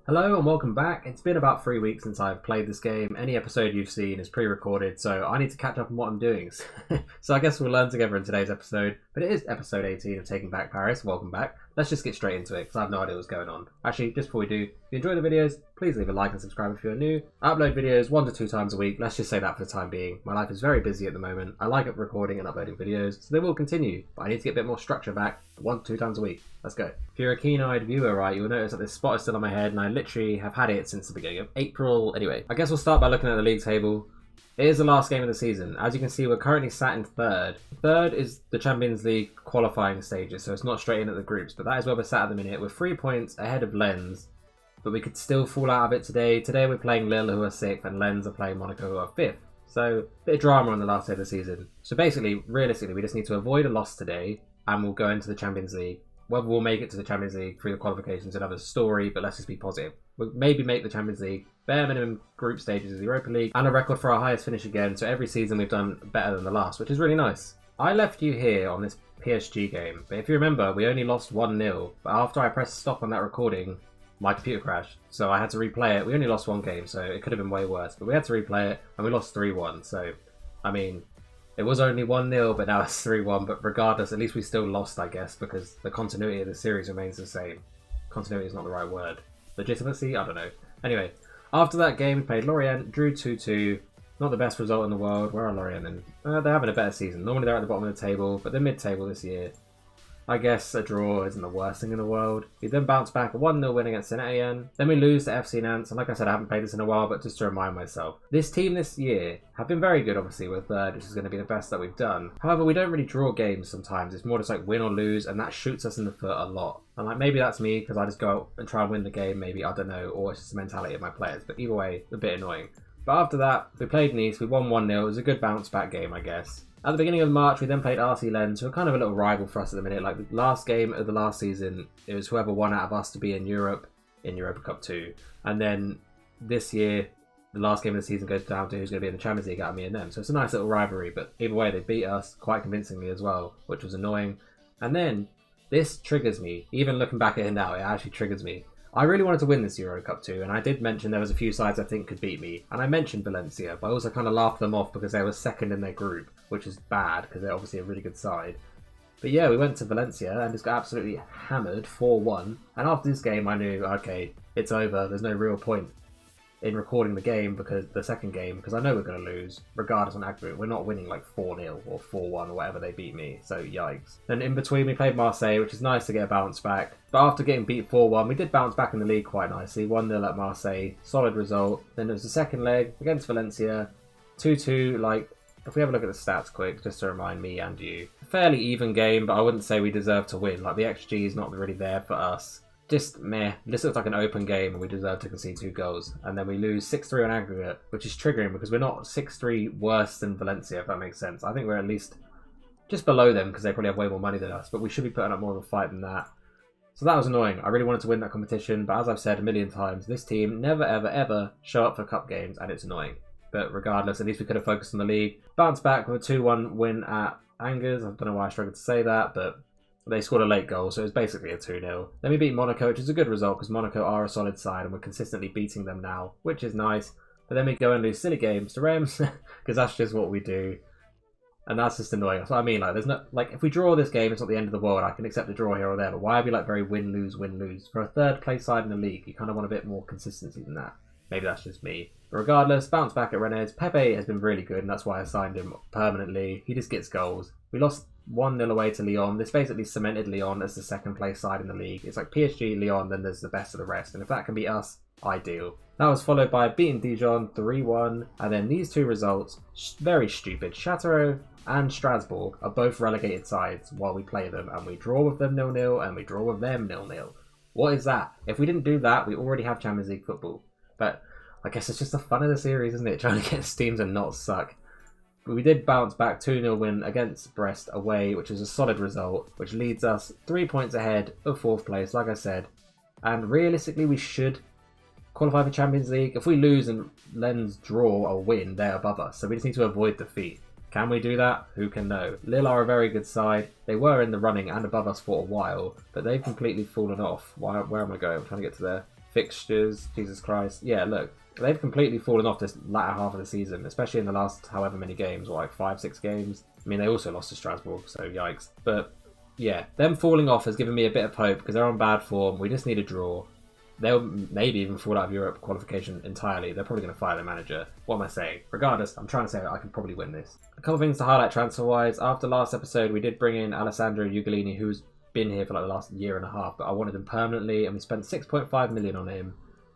Hello and welcome back. It's been about 3 weeks since I've played this game. Any episode you've seen is pre-recorded, so I need to catch up on what I'm doing. So I guess we'll learn together in today's episode. But it is episode 18 of Taking Back Paris. Welcome back. Let's just get straight into it because I have no idea what's going on. Actually, just before we do, if you enjoy the videos, please leave a like and subscribe if you're new. I upload videos 1 to 2 times a week. Let's just say that for the time being. My life is very busy at the moment. I like recording and uploading videos, so they will continue. But I need to get a bit more structure back 1 to 2 times a week. Let's go. If you're a keen-eyed viewer, right, you'll notice that this spot is still on my head and I literally have had it since the beginning of April. Anyway, I guess we'll start by looking at the league table. It is the last game of the season. As you can see, we're currently sat in third. Third is the Champions League qualifying stages, so it's not straight in at the groups, but that is where we're sat at the minute. We're 3 points ahead of Lens, but we could still fall out of it today. Today we're playing Lille, who are 6th, and Lens are playing Monaco, who are 5th. So, a bit of drama on the last day of the season. So basically, realistically, we just need to avoid a loss today, and we'll go into the Champions League. Whether we'll make it to the Champions League through the qualifications is another story, but let's just be positive. We'll maybe make the Champions League. Bare minimum group stages is the Europa League, and a record for our highest finish again, so every season we've done better than the last, which is really nice. I left you here on this PSG game, but if you remember, we only lost 1-0, but after I pressed stop on that recording, my computer crashed, so I had to replay it. We only lost 1 game, so it could have been way worse, but we had to replay it, and we lost 3-1, so, I mean, it was only 1-0, but now it's 3-1, but regardless, at least we still lost, I guess, because the continuity of the series remains the same. Continuity is not the right word. Legitimacy? I don't know. Anyway, after that game, we played Lorient, drew 2-2. Not the best result in the world. Where are Lorient? And they're having a better season. Normally they're at the bottom of the table, but they're mid-table this year. I guess a draw isn't the worst thing in the world. We then bounce back a 1-0 win against Saint Etienne. Then we lose to FC Nantes, and like I said, I haven't played this in a while, but just to remind myself. This team this year have been very good, obviously, with third, which is going to be the best that we've done. However, we don't really draw games sometimes. It's more just like win or lose, and that shoots us in the foot a lot. And like maybe that's me, because I just go out and try and win the game, maybe, I don't know, or it's just the mentality of my players. But either way, a bit annoying. But after that, we played Nice, we won 1-0. It was a good bounce back game, I guess. At the beginning of March, we then played RC Lens, who are kind of a little rival for us at the minute. Like the last game of the last season, it was whoever won out of us to be in Europe, in Europa Cup 2. And then this year, the last game of the season goes down to who's going to be in the Champions League out of me and them. So it's a nice little rivalry, but either way, they beat us quite convincingly as well, which was annoying. And then, this triggers me. Even looking back at it now, it actually triggers me. I really wanted to win this Euro Cup 2, and I did mention there was a few sides I think could beat me. And I mentioned Valencia, but I also kind of laughed them off because they were second in their group, which is bad because they're obviously a really good side. But yeah, we went to Valencia and just got absolutely hammered 4-1. And after this game, I knew, okay, it's over. There's no real point in recording the game, because the second game, because I know we're going to lose regardless on aggregate. We're not winning like 4-0 or 4-1 or whatever they beat me, so yikes. Then in between we played Marseille, which is nice to get a bounce back, but after getting beat 4-1 we did bounce back in the league quite nicely. 1-0 at Marseille, solid result. Then there was the second leg against Valencia, 2-2. Like, if we have a look at the stats quick, just to remind me and you, fairly even game, but I wouldn't say we deserve to win. Like, the XG is not really there for us. Just meh. This looks like an open game and we deserve to concede 2 goals. And then we lose 6-3 on aggregate, which is triggering because we're not 6-3 worse than Valencia, if that makes sense. I think we're at least just below them because they probably have way more money than us, but we should be putting up more of a fight than that. So that was annoying. I really wanted to win that competition, but as I've said a million times, this team never ever ever show up for cup games and it's annoying. But regardless, at least we could have focused on the league. Bounced back with a 2-1 win at Angers. I don't know why I struggled to say that, but they scored a late goal, so it was basically a 2-0. Then we beat Monaco, which is a good result because Monaco are a solid side and we're consistently beating them now, which is nice. But then we go and lose silly games to Reims because that's just what we do. And that's just annoying. That's what I mean. Like, there's no, like, if we draw this game, it's not the end of the world. I can accept a draw here or there, but why are we like very win-lose, win-lose? For a third place side in the league, you kind of want a bit more consistency than that. Maybe that's just me. But regardless, bounce back at Rennes. Pepe has been really good, and that's why I signed him permanently. He just gets goals. We lost 1-0 away to Lyon. This basically cemented Lyon as the second place side in the league. It's like PSG, Lyon, then there's the best of the rest. And if that can be us, ideal. That was followed by beating Dijon 3-1. And then these 2 results, very stupid. Châteauroux and Strasbourg are both relegated sides while we play them. And we draw with them 0-0 and we draw with them 0-0. What is that? If we didn't do that, we already have Champions League football. But I guess it's just the fun of the series, isn't it? Trying to get teams and not suck. But we did bounce back 2-0 win against Brest away, which is a solid result, which leads us 3 points ahead of 4th place, like I said. And realistically, we should qualify for Champions League. If we lose and Lens draw or win, they're above us. So we just need to avoid defeat. Can we do that? Who can know? Lille are a very good side. They were in the running and above us for a while, but they've completely fallen off. Where am I going? I'm trying to get to there. fixtures, Jesus Christ. Yeah, look, they've completely fallen off this latter half of the season, especially in the last however many games, or like 5-6 games. I mean, they also lost to Strasbourg, so yikes. But yeah, them falling off has given me a bit of hope because they're on bad form. We just need a draw. They'll maybe even fall out of Europe qualification entirely. They're probably going to fire their manager. What am I saying? Regardless, I'm trying to say that I can probably win this. A couple of things to highlight transfer-wise. After last episode, we did bring in Alessandro Ugolini, who's been here for like the last year and a half, but I wanted him permanently, and we spent 6.5 million on him.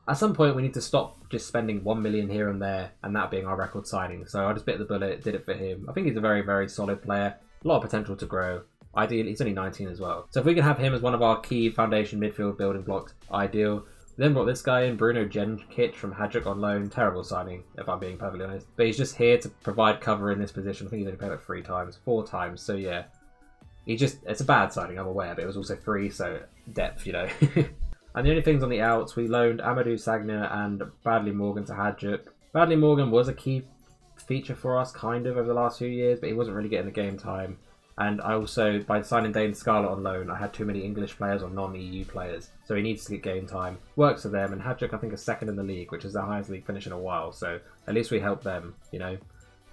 At some point, we need to stop just spending 1 million here and there, and that being our record signing. So I just bit the bullet, did it for him. I think he's a very, very solid player. A lot of potential to grow. Ideally, he's only 19 as well. So if we can have him as one of our key foundation midfield building blocks, ideal. We then brought this guy in, Bruno Genk from Hajduk on loan. Terrible signing, if I'm being perfectly honest. But he's just here to provide cover in this position. I think he's only played like 4 times. So yeah, it's a bad signing, I'm aware, but it was also free, so depth, you know. And the only things on the outs, we loaned Amadou Sagna and Bradley Morgan to Hajduk. Bradley Morgan was a key feature for us, kind of, over the last few years, but he wasn't really getting the game time. And I also, by signing Dane Scarlett on loan, I had too many English players or non-EU players. So he needs to get game time. Works for them, and Hajduk, I think, is second in the league, which is the highest league finish in a while. So at least we help them, you know.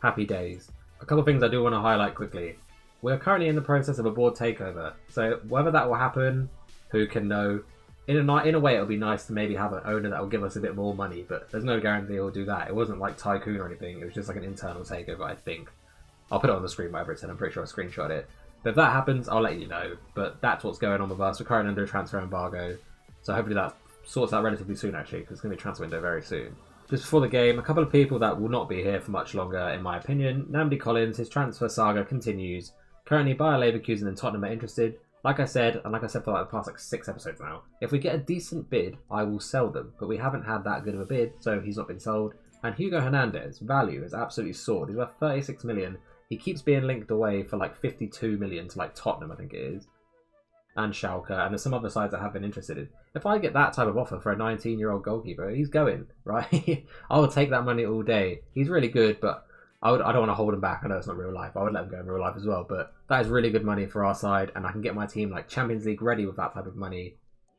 Happy days. A couple of things I do want to highlight quickly. We're currently in the process of a board takeover. So whether that will happen, who can know. In a way, it'll be nice to maybe have an owner that will give us a bit more money, but there's no guarantee he'll do that. It wasn't like Tycoon or anything. It was just like an internal takeover, I think. I'll put it on the screen, whatever it said. I'm pretty sure I screenshot it. But if that happens, I'll let you know. But that's what's going on with us. We're currently under a transfer embargo. So hopefully that sorts out relatively soon, actually, because it's going to be a transfer window very soon. Just before the game, a couple of people that will not be here for much longer, in my opinion. Namdi Collins, his transfer saga continues. Currently, Bayer Leverkusen and Tottenham are interested. Like I said, and like I said for like the past 6 episodes now, if we get a decent bid, I will sell them. But we haven't had that good of a bid, so he's not been sold. And Hugo Hernandez, value is absolutely soared. He's worth 36 million. He keeps being linked away for like 52 million to like Tottenham, I think it is. And Schalke, and there's some other sides that have been interested in. If I get that type of offer for a 19-year-old goalkeeper, he's going, right? I would take that money all day. He's really good, but I don't want to hold him back. I know it's not real life. I would let him go in real life as well, but that is really good money for our side, and I can get my team like Champions League ready with that type of money,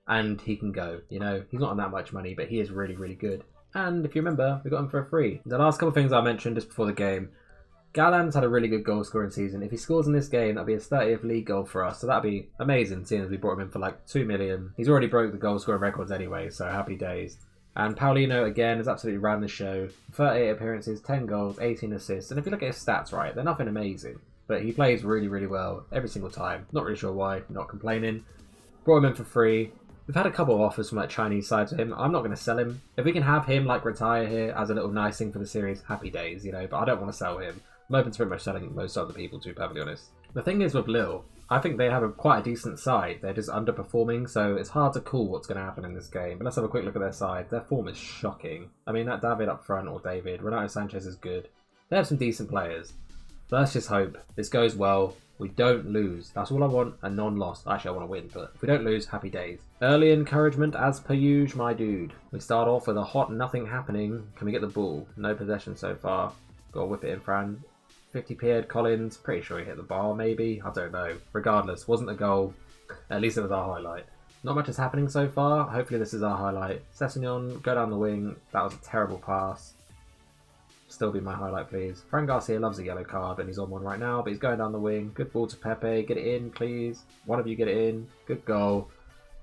and he can go. You know, he's not on that much money, but he is really, really good. And if you remember, we got him for a free. The last couple of things I mentioned just before the game. Gallan's had a really good goal scoring season. If he scores in this game, that'll be his 30th league goal for us, so that'll be amazing, seeing as we brought him in for like 2 million. He's already broke the goal scoring records anyway, so happy days. And Paulino, again, has absolutely ran the show. 38 appearances, 10 goals, 18 assists. And if you look at his stats, right, they're nothing amazing. But he plays really, really well every single time. Not really sure why, not complaining. Brought him in for free. We've had a couple of offers from like Chinese sides of him. I'm not going to sell him. If we can have him like retire here as a little nice thing for the series, happy days, you know. But I don't want to sell him. I'm open to pretty much selling most other people, to be perfectly honest. The thing is with Lille, I think they have quite a decent side. They're just underperforming, so it's hard to call what's going to happen in this game. But let's have a quick look at their side. Their form is shocking. I mean, that David up front, or David, Renato Sanchez is good. They have some decent players. But let's just hope this goes well. We don't lose. That's all I want, a non-loss. Actually, I want to win, but if we don't lose, happy days. Early encouragement as per usual, my dude. We start off with a hot nothing happening. Can we get the ball? No possession so far. Gotta whip it in, Fran. 50p Collins, pretty sure he hit the bar, maybe. I don't know. Regardless, wasn't a goal. At least it was our highlight. Not much is happening so far. Hopefully this is our highlight. Sessegnon, go down the wing. That was a terrible pass. Still be my highlight, please. Fran Garcia loves a yellow card, and he's on one right now, but he's going down the wing. Good ball to Pepe. Get it in, please. One of you get it in. Good goal.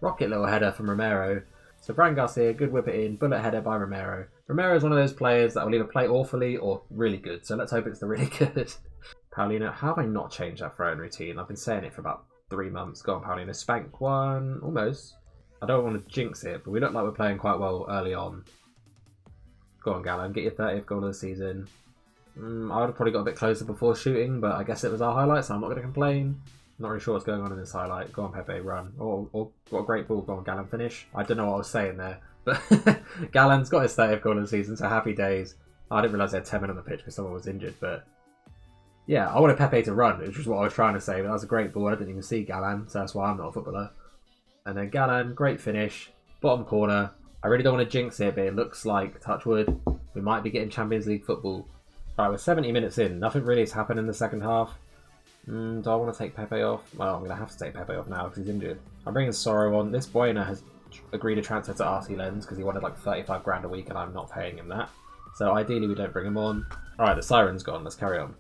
Rocket little header from Romero. So Fran Garcia, good whip it in. Bullet header by Romero. Romero is one of those players that will either play awfully or really good. So let's hope it's the really good. Paulino, how have I not changed that throwing routine? I've been saying it for about 3 months. Go on, Paulino. Spank one. Almost. I don't want to jinx it, but we look like we're playing quite well early on. Go on, Gallan. Get your 30th goal of the season. I would have probably got a bit closer before shooting, but I guess it was our highlight, so I'm not going to complain. Not really sure what's going on in this highlight. Go on, Pepe, run. Or what a great ball. Go on, Gallan, finish. I don't know what I was saying there. But Gallan's got his 30th goal of the season, so happy days. I didn't realise they had 10 men on the pitch because someone was injured, but yeah, I wanted Pepe to run, which is what I was trying to say, but that was a great ball. I didn't even see Gallan, so that's why I'm not a footballer. And then Gallan, great finish. Bottom corner. I really don't want to jinx it, but it looks like, touch wood, we might be getting Champions League football. Alright, we're 70 minutes in. Nothing really has happened in the second half. Do I want to take Pepe off? Well, I'm going to have to take Pepe off now because he's injured. I'm bringing Sorrow on. This Buena has agreed to transfer to RC Lens because he wanted like 35 grand a week and I'm not paying him that. So ideally we don't bring him on. Alright, the siren's gone, let's carry on.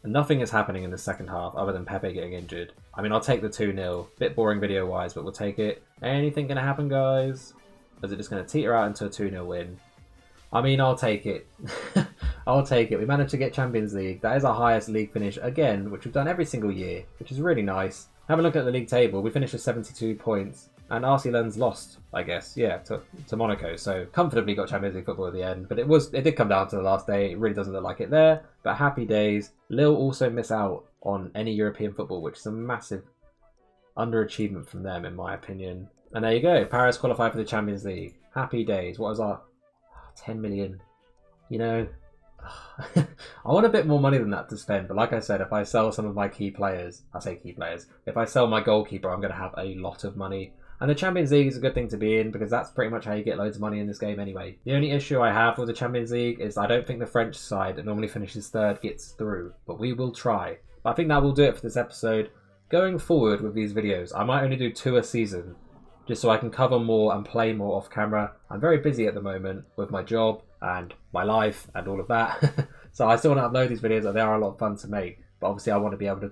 And nothing is happening in the second half other than Pepe getting injured. I mean, I'll take the 2-0. Bit boring video-wise, but we'll take it. Anything going to happen, guys? Or is it just going to teeter out into a 2-0 win? I mean, I'll take it. I'll take it. We managed to get Champions League. That is our highest league finish again, which we've done every single year, which is really nice. Have a look at the league table. We finished with 72 points. And RC Lens lost, I guess, yeah, to Monaco. So comfortably got Champions League football at the end. But it did come down to the last day. It really doesn't look like it there. But happy days. Lille also miss out on any European football, which is a massive underachievement from them, in my opinion. And there you go. Paris qualified for the Champions League. Happy days. What was our 10 million? You know, I want a bit more money than that to spend. But like I said, if I sell some of my key players, I say key players, if I sell my goalkeeper, I'm going to have a lot of money. And the Champions League is a good thing to be in because that's pretty much how you get loads of money in this game anyway. The only issue I have with the Champions League is I don't think the French side that normally finishes third gets through. But we will try. But I think that will do it for this episode. Going forward with these videos, I might only do 2 a season, just so I can cover more and play more off camera. I'm very busy at the moment with my job and my life and all of that. So I still want to upload these videos, and they are a lot of fun to make. But obviously I want to be able to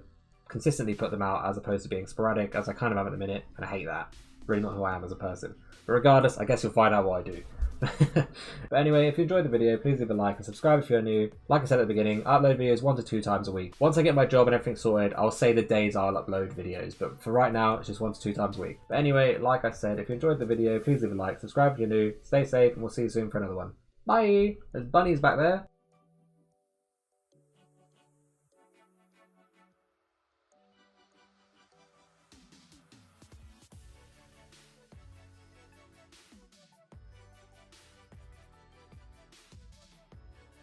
consistently put them out as opposed to being sporadic, as I kind of am at the minute, and I hate that. Really not who I am as a person. But regardless, I guess you'll find out what I do. But anyway, if you enjoyed the video, please leave a like and subscribe if you're new. Like I said at the beginning, I upload videos 1 to 2 times a week. Once I get my job and everything sorted, I'll say the days I'll upload videos. But for right now, it's just 1 to 2 times a week. But anyway, like I said, if you enjoyed the video, please leave a like, subscribe if you're new, stay safe, and we'll see you soon for another one. Bye! There's bunnies back there.